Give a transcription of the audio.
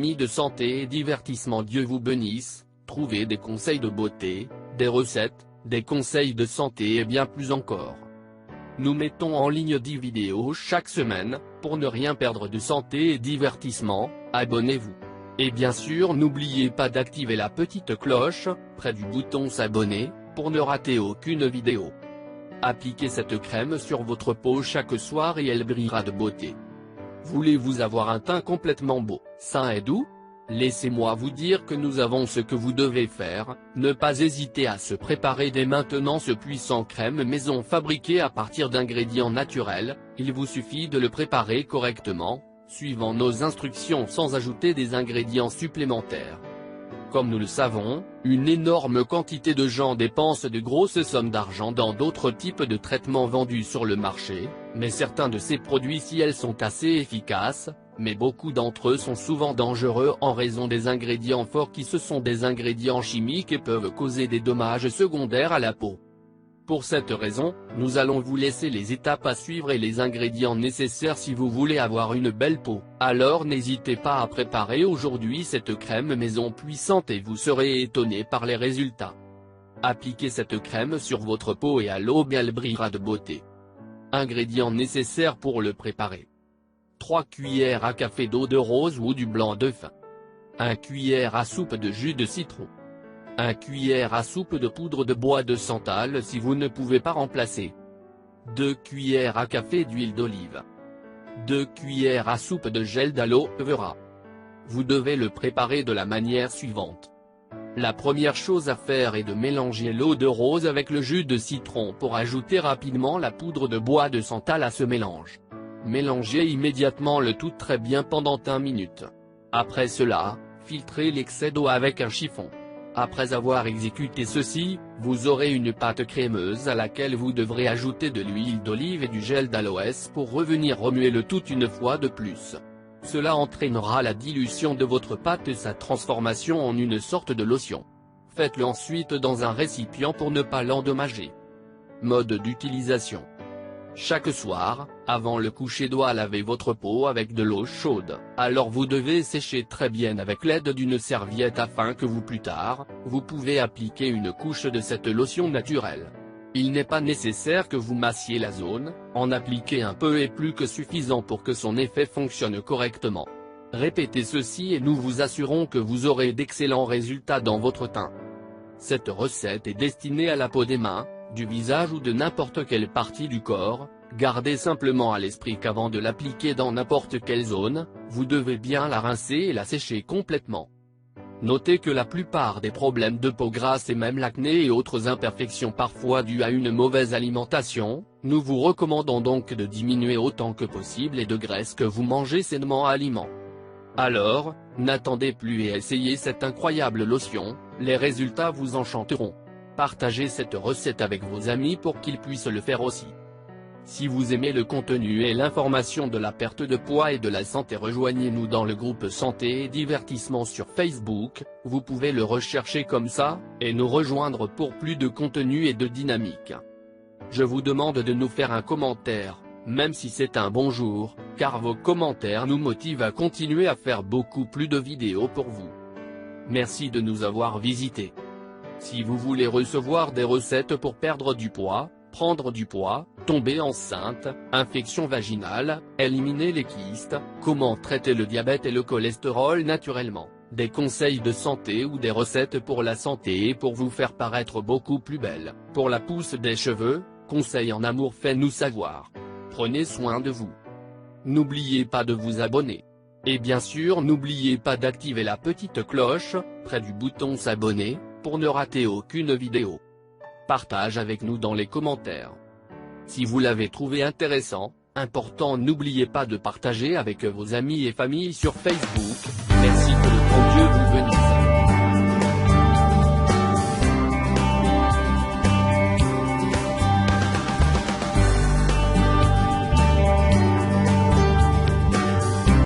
amis de santé et divertissement. Dieu vous bénisse. Trouvez des conseils de beauté, des recettes, des conseils de santé et bien plus encore. Nous mettons en ligne 10 vidéos chaque semaine. Pour ne rien perdre de santé et divertissement, abonnez-vous. Et bien sûr n'oubliez pas d'activer la petite cloche, près du bouton s'abonner, pour ne rater aucune vidéo. Appliquez cette crème sur votre peau chaque soir et elle brillera de beauté. Voulez-vous avoir un teint complètement beau, sain et doux? Laissez-moi vous dire que nous avons ce que vous devez faire. Ne pas hésiter à se préparer dès maintenant ce puissant crème maison fabriqué à partir d'ingrédients naturels. Il vous suffit de le préparer correctement, suivant nos instructions sans ajouter des ingrédients supplémentaires. Comme nous le savons, une énorme quantité de gens dépensent de grosses sommes d'argent dans d'autres types de traitements vendus sur le marché, mais certains de ces produits-ci sont assez efficaces, mais beaucoup d'entre eux sont souvent dangereux en raison des ingrédients forts qui sont des ingrédients chimiques et peuvent causer des dommages secondaires à la peau. Pour cette raison, nous allons vous laisser les étapes à suivre et les ingrédients nécessaires si vous voulez avoir une belle peau. Alors n'hésitez pas à préparer aujourd'hui cette crème maison puissante et vous serez étonné par les résultats. Appliquez cette crème sur votre peau et à l'aube elle brillera de beauté. Ingrédients nécessaires pour le préparer. 3 cuillères à café d'eau de rose ou du blanc d'œuf. 1 cuillère à soupe de jus de citron. 1 cuillère à soupe de poudre de bois de santal si vous ne pouvez pas remplacer. 2 cuillères à café d'huile d'olive. 2 cuillères à soupe de gel d'aloe vera. Vous devez le préparer de la manière suivante. La première chose à faire est de mélanger l'eau de rose avec le jus de citron pour ajouter rapidement la poudre de bois de santal à ce mélange. Mélangez immédiatement le tout très bien pendant 1 minute. Après cela, filtrez l'excès d'eau avec un chiffon. Après avoir exécuté ceci, vous aurez une pâte crémeuse à laquelle vous devrez ajouter de l'huile d'olive et du gel d'aloès pour revenir remuer le tout une fois de plus. Cela entraînera la dilution de votre pâte et sa transformation en une sorte de lotion. Faites-le ensuite dans un récipient pour ne pas l'endommager. Mode d'utilisation. Chaque soir, avant le coucher doit laver votre peau avec de l'eau chaude, alors vous devez sécher très bien avec l'aide d'une serviette afin que plus tard, vous pouvez appliquer une couche de cette lotion naturelle. Il n'est pas nécessaire que vous massiez la zone, en appliquer un peu est plus que suffisant pour que son effet fonctionne correctement. Répétez ceci et nous vous assurons que vous aurez d'excellents résultats dans votre teint. Cette recette est destinée à la peau des mains, du visage ou de n'importe quelle partie du corps. Gardez simplement à l'esprit qu'avant de l'appliquer dans n'importe quelle zone, vous devez bien la rincer et la sécher complètement. Notez que la plupart des problèmes de peau grasse et même l'acné et autres imperfections parfois dues à une mauvaise alimentation, nous vous recommandons donc de diminuer autant que possible les de graisse que vous mangez sainement aliments. Alors, n'attendez plus et essayez cette incroyable lotion, les résultats vous enchanteront. Partagez cette recette avec vos amis pour qu'ils puissent le faire aussi. Si vous aimez le contenu et l'information de la perte de poids et de la santé, rejoignez-nous dans le groupe santé et divertissement sur Facebook, vous pouvez le rechercher comme ça, et nous rejoindre pour plus de contenu et de dynamique. Je vous demande de nous faire un commentaire, même si c'est un bonjour, car vos commentaires nous motivent à continuer à faire beaucoup plus de vidéos pour vous. Merci de nous avoir visités. Si vous voulez recevoir des recettes pour perdre du poids, prendre du poids, tomber enceinte, infection vaginale, éliminer les kystes, comment traiter le diabète et le cholestérol naturellement, des conseils de santé ou des recettes pour la santé et pour vous faire paraître beaucoup plus belle, pour la pousse des cheveux, conseils en amour, faites-nous savoir. Prenez soin de vous. N'oubliez pas de vous abonner. Et bien sûr n'oubliez pas d'activer la petite cloche, près du bouton s'abonner, pour ne rater aucune vidéo. Partage avec nous dans les commentaires. Si vous l'avez trouvé intéressant, important, n'oubliez pas de partager avec vos amis et familles sur Facebook.